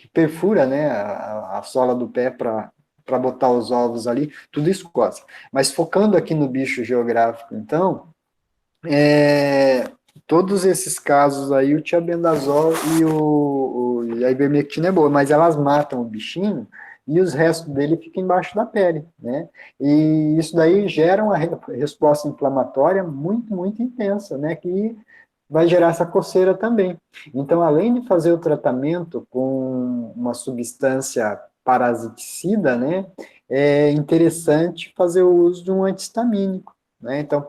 que perfura, né, a sola do pé para botar os ovos ali, tudo isso coça. Mas focando aqui no bicho geográfico, então, todos esses casos aí, o tiabendazol e a ivermectina é boa, mas elas matam o bichinho e os restos dele ficam embaixo da pele, né? E isso daí gera uma resposta inflamatória muito, muito intensa, né? Que vai gerar essa coceira também. Então, além de fazer o tratamento com uma substância parasiticida, né, é interessante fazer o uso de um antihistamínico, né? Então,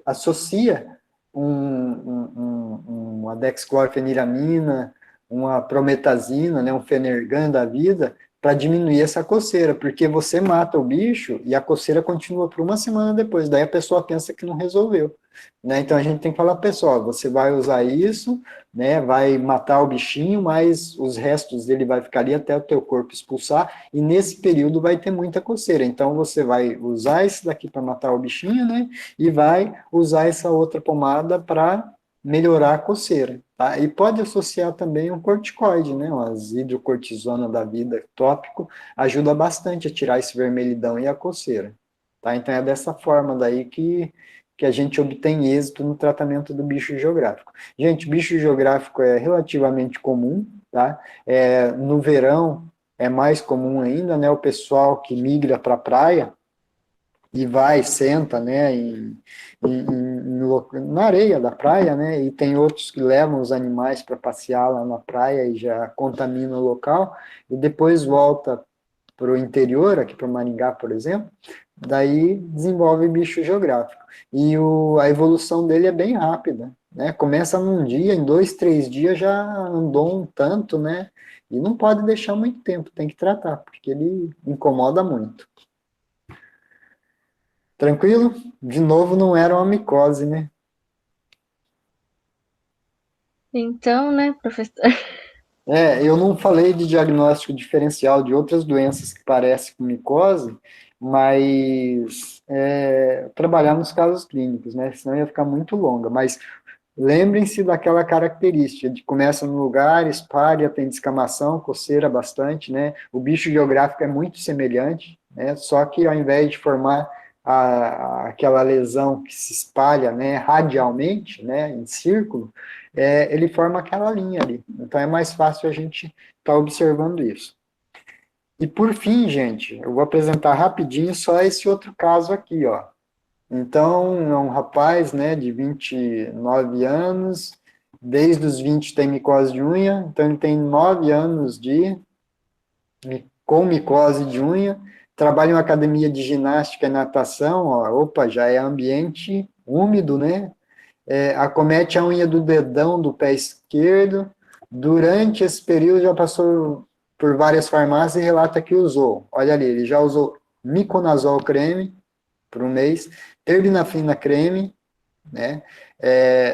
associa uma dexclorfeniramina, uma prometazina, né, um Fenergan da vida, para diminuir essa coceira, porque você mata o bicho e a coceira continua por uma semana depois, daí a pessoa pensa que não resolveu. Né? Então a gente tem que falar, pessoal, você vai usar isso, né, vai matar o bichinho, mas os restos dele vai ficar ali até o teu corpo expulsar, e nesse período vai ter muita coceira. Então você vai usar esse daqui para matar o bichinho, né, e vai usar essa outra pomada para melhorar a coceira. Tá? E pode associar também um corticoide, né, umas hidrocortisona da vida tópico, ajuda bastante a tirar esse vermelhidão e a coceira. Tá? Então é dessa forma daí que a gente obtém êxito no tratamento do bicho geográfico. Gente, bicho geográfico é relativamente comum, tá? No verão é mais comum ainda, né? O pessoal que migra para a praia e vai, senta, né, na areia da praia, né, e tem outros que levam os animais para passear lá na praia e já contamina o local, e depois volta para o interior, aqui para Maringá, por exemplo, daí desenvolve bicho geográfico. E a evolução dele é bem rápida, né? Começa num dia, em 2, 3 dias já andou um tanto, né? E não pode deixar muito tempo, tem que tratar, porque ele incomoda muito. Tranquilo? De novo, não era uma micose, né? Então, né, professor? Eu não falei de diagnóstico diferencial de outras doenças que parecem com micose, mas trabalhar nos casos clínicos, né? Senão ia ficar muito longa. Mas lembrem-se daquela característica de começa no lugar, espalha, tem descamação, coceira bastante, né? O bicho geográfico é muito semelhante, né? Só que ao invés de formar aquela lesão que se espalha, né, radialmente, né, em círculo, ele forma aquela linha ali. Então é mais fácil a gente estar observando isso. E por fim, gente, eu vou apresentar rapidinho só esse outro caso aqui, ó. Então, é um rapaz, né, de 29 anos, desde os 20 tem micose de unha, então ele tem 9 anos com micose de unha, trabalha em uma academia de ginástica e natação, ó, opa, já é ambiente úmido, né? Acomete a unha do dedão do pé esquerdo. Durante esse período já passou por várias farmácias e relata que usou. Olha ali, ele já usou miconazol creme por um mês, terbinafina creme, né?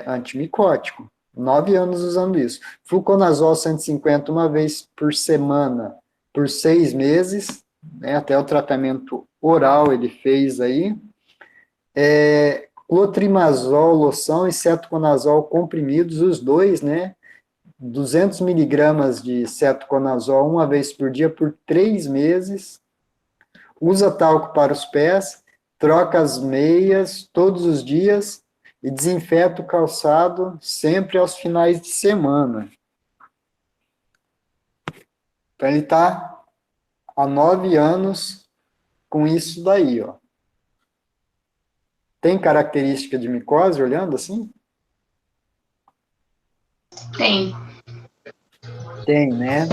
Antimicótico. 9 anos usando isso. Fluconazol 150 uma vez por semana, por 6 meses, né? Até o tratamento oral ele fez aí. Clotrimazol loção e cetoconazol comprimidos, os dois, né? 200 miligramas de cetoconazol uma vez por dia por 3 meses. Usa talco para os pés, troca as meias todos os dias e desinfeta o calçado sempre aos finais de semana. Então, ele está há 9 anos com isso daí, ó. Tem característica de micose, olhando assim? Tem. Tem, né?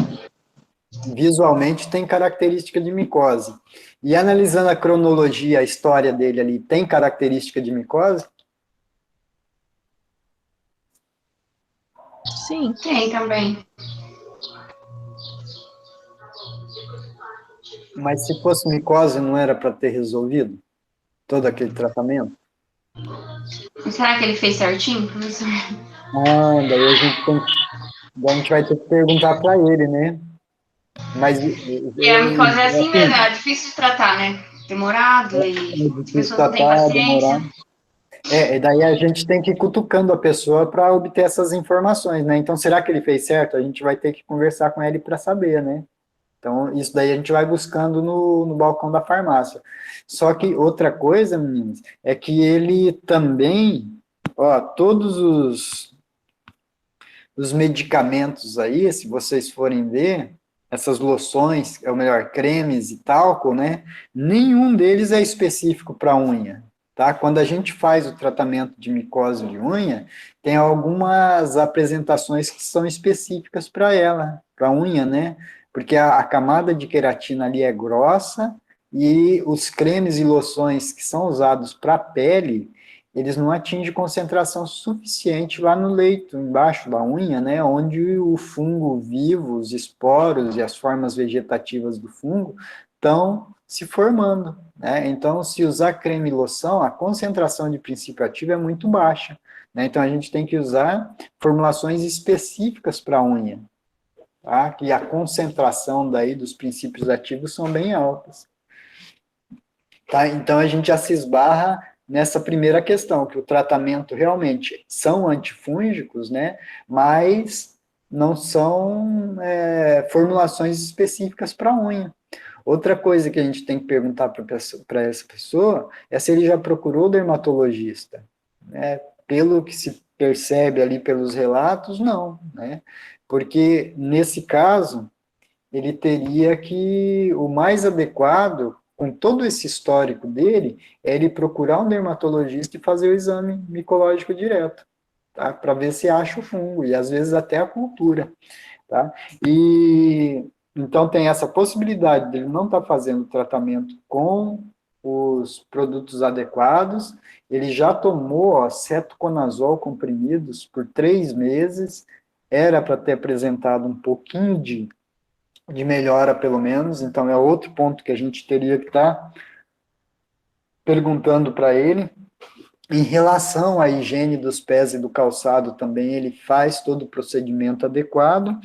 Visualmente tem característica de micose. E analisando a cronologia, a história dele ali, tem característica de micose? Sim. Tem também. Mas se fosse micose, não era para ter resolvido todo aquele tratamento? Mas será que ele fez certinho, professor? Daí a gente vai ter que perguntar para ele, né? Mas, E a micose é assim mesmo, assim, é difícil de tratar, né? Demorado é e as difícil pessoas não têm tratar, paciência. demorar. E daí a gente tem que ir cutucando a pessoa para obter essas informações, né? Então, será que ele fez certo? A gente vai ter que conversar com ele para saber, né? Então, isso daí a gente vai buscando no balcão da farmácia. Só que outra coisa, meninas, é que ele também, ó, todos os medicamentos aí, se vocês forem ver, essas loções, ou melhor, cremes e talco, né? Nenhum deles é específico para unha, tá? Quando a gente faz o tratamento de micose de unha, tem algumas apresentações que são específicas para ela, para a unha, né? Porque a camada de queratina ali é grossa e os cremes e loções que são usados para a pele, eles não atingem concentração suficiente lá no leito, embaixo da unha, né, onde o fungo vivo, os esporos e as formas vegetativas do fungo estão se formando, né? Então, se usar creme e loção, a concentração de princípio ativo é muito baixa, né? Então, a gente tem que usar formulações específicas para a unha, tá? Que a concentração daí dos princípios ativos são bem altas. Tá? Então, a gente já se esbarra nessa primeira questão, que o tratamento realmente são antifúngicos, né, mas não são formulações específicas para unha. Outra coisa que a gente tem que perguntar para essa pessoa é se ele já procurou o dermatologista, né? Pelo que se percebe ali pelos relatos, não, né? Porque, nesse caso, ele teria que, o mais adequado, com todo esse histórico dele, é ele procurar um dermatologista e fazer o exame micológico direto, tá? Para ver se acha o fungo, e às vezes até a cultura, tá? E então tem essa possibilidade dele não estar fazendo tratamento com os produtos adequados, ele já tomou, ó, cetoconazol comprimidos por 3 meses, era para ter apresentado um pouquinho de melhora, pelo menos, então é outro ponto que a gente teria que estar perguntando para ele. Em relação à higiene dos pés e do calçado também, ele faz todo o procedimento adequado,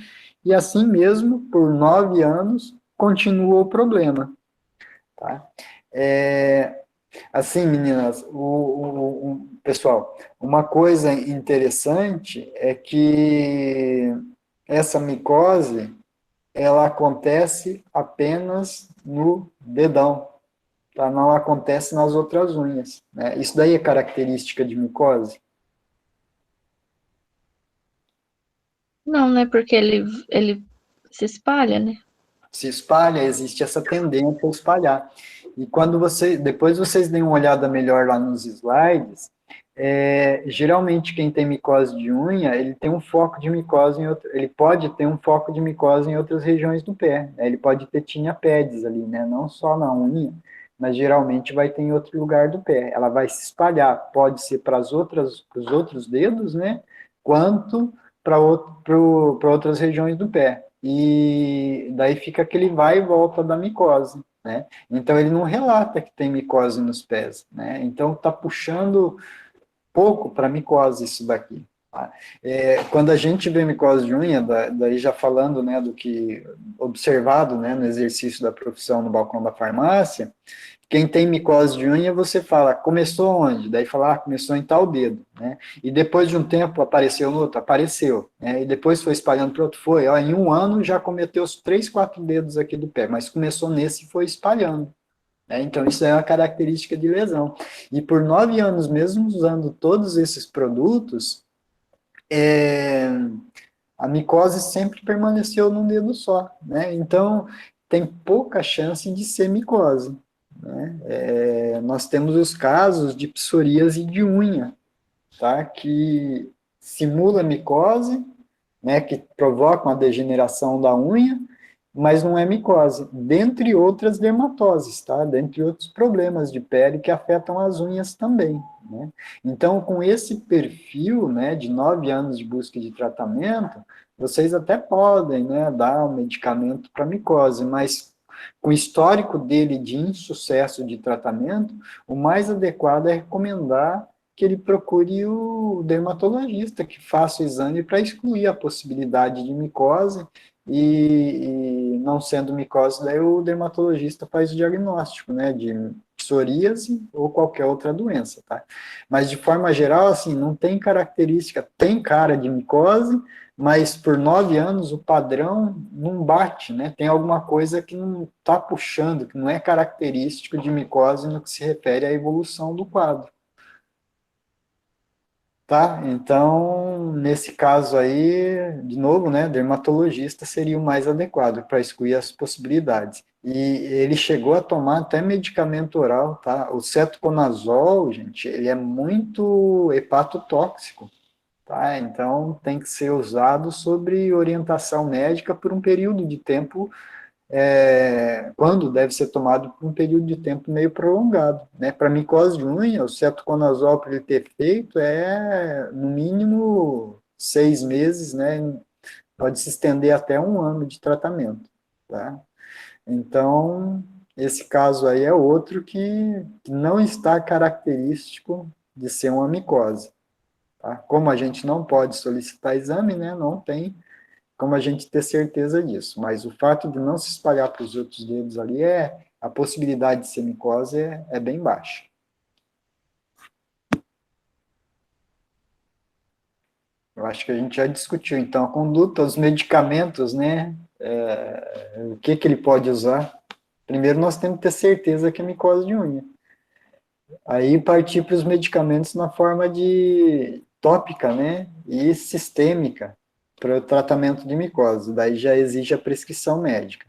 e assim mesmo, por 9 anos, continua o problema. Tá? Assim, meninas, pessoal, uma coisa interessante é que essa micose, ela acontece apenas no dedão, tá? Não acontece nas outras unhas, né? Isso daí é característica de micose? Não, né? Porque ele se espalha, né? se espalha, existe essa tendência a espalhar. E quando depois vocês deem uma olhada melhor lá nos slides, geralmente quem tem micose de unha, ele tem um foco de micose ele pode ter um foco de micose em outras regiões do pé, né? Ele pode ter tinea pedis ali, né? Não só na unha, mas geralmente vai ter em outro lugar do pé. Ela vai se espalhar, pode ser para os outros dedos, né? Quanto para outras regiões do pé. E daí fica aquele vai e volta da micose, né? Então ele não relata que tem micose nos pés, né? Então está puxando pouco para micose isso daqui. Tá? Quando a gente vê micose de unha, daí já falando, né, do que observado, né, no exercício da profissão no balcão da farmácia, quem tem micose de unha, você fala, começou onde? Daí fala, começou em tal dedo, né? E depois de um tempo apareceu no outro? Apareceu, né? E depois foi espalhando para outro? Foi. Ó, em um ano já cometeu os 3, 4 dedos aqui do pé, mas começou nesse e foi espalhando. Então, isso é uma característica de lesão. E por 9 anos, mesmo usando todos esses produtos, a micose sempre permaneceu num dedo só, né? Então, tem pouca chance de ser micose, né? Nós temos os casos de psoríase de unha, tá? Que simula micose, né? Que provocam a degeneração da unha, mas não é micose, dentre outras dermatoses, tá? Dentre outros problemas de pele que afetam as unhas também, né? Então, com esse perfil, né, de 9 anos de busca de tratamento, vocês até podem, né, dar um medicamento para micose, mas com o histórico dele de insucesso de tratamento, o mais adequado é recomendar que ele procure o dermatologista, que faça o exame para excluir a possibilidade de micose, e não sendo micose, daí o dermatologista faz o diagnóstico, né, de psoríase ou qualquer outra doença, tá? Mas de forma geral, assim, não tem característica, tem cara de micose, mas por 9 anos o padrão não bate, né? Tem alguma coisa que não está puxando, que não é característico de micose no que se refere à evolução do quadro. Tá? Então, nesse caso aí, de novo, né, dermatologista seria o mais adequado para excluir as possibilidades. E ele chegou a tomar até medicamento oral, tá? O cetoconazol, gente, ele é muito hepatotóxico, tá? Então, tem que ser usado sob orientação médica por um período de tempo, quando deve ser tomado por um período de tempo meio prolongado, né? Para micose de unha, o cetoconazol, para ele ter feito, no mínimo 6 meses, né? Pode se estender até um ano de tratamento, tá? Então, esse caso aí é outro que não está característico de ser uma micose, tá? Como a gente não pode solicitar exame, né? Não tem como a gente ter certeza disso, mas o fato de não se espalhar para os outros dedos ali, a possibilidade de ser micose é bem baixa. Eu acho que a gente já discutiu, então, a conduta, os medicamentos, né, o que ele pode usar. Primeiro nós temos que ter certeza que é micose de unha. Aí partir para os medicamentos na forma de tópica, né, e sistêmica, para o tratamento de micose. Daí já exige a prescrição médica.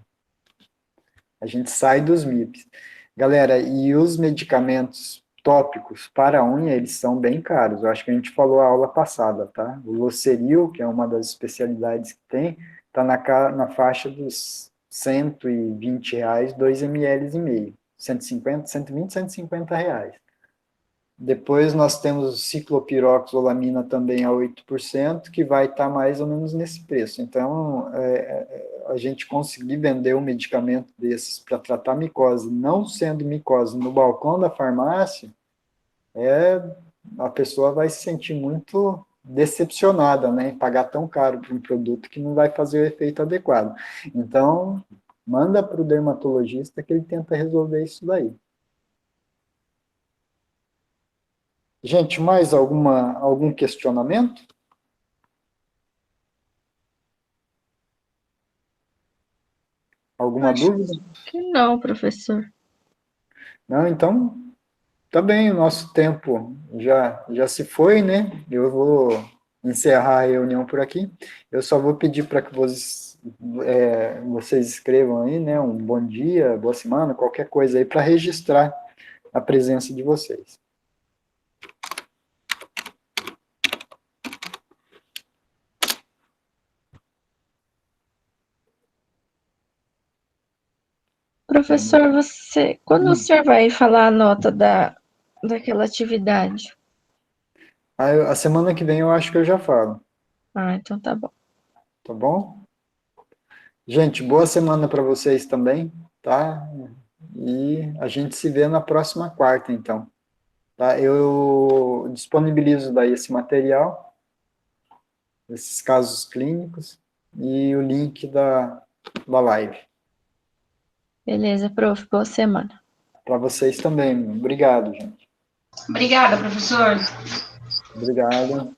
A gente sai dos MIPs. Galera, e os medicamentos tópicos para a unha, eles são bem caros. Eu acho que a gente falou a aula passada, tá? O Loceril, que é uma das especialidades que tem, está na faixa dos R$ 120, 2 ml e meio. 150, 120, R$ 150. Depois nós temos o ciclopiroxolamina também a 8%, que vai estar mais ou menos nesse preço. Então, a gente conseguir vender um medicamento desses para tratar micose, não sendo micose, no balcão da farmácia, a pessoa vai se sentir muito decepcionada, né, em pagar tão caro por um produto que não vai fazer o efeito adequado. Então, manda para o dermatologista que ele tenta resolver isso daí. Gente, mais algum questionamento? Alguma Acho dúvida? que não, professor. Não, então, tá bem, o nosso tempo já se foi, né? Eu vou encerrar a reunião por aqui. Eu só vou pedir para que vocês escrevam aí, né, um bom dia, boa semana, qualquer coisa aí para registrar a presença de vocês. Professor, quando o senhor vai falar a nota daquela atividade? A semana que vem eu acho que eu já falo, Ah, então tá bom. tá bom? Gente, boa semana para vocês também, tá? E a gente se vê na próxima quarta, então. Tá? Eu disponibilizo daí esse material, esses casos clínicos e o link da live. Beleza, prof. Boa semana. Para vocês também. Obrigado, gente. Obrigada, professor. Obrigado.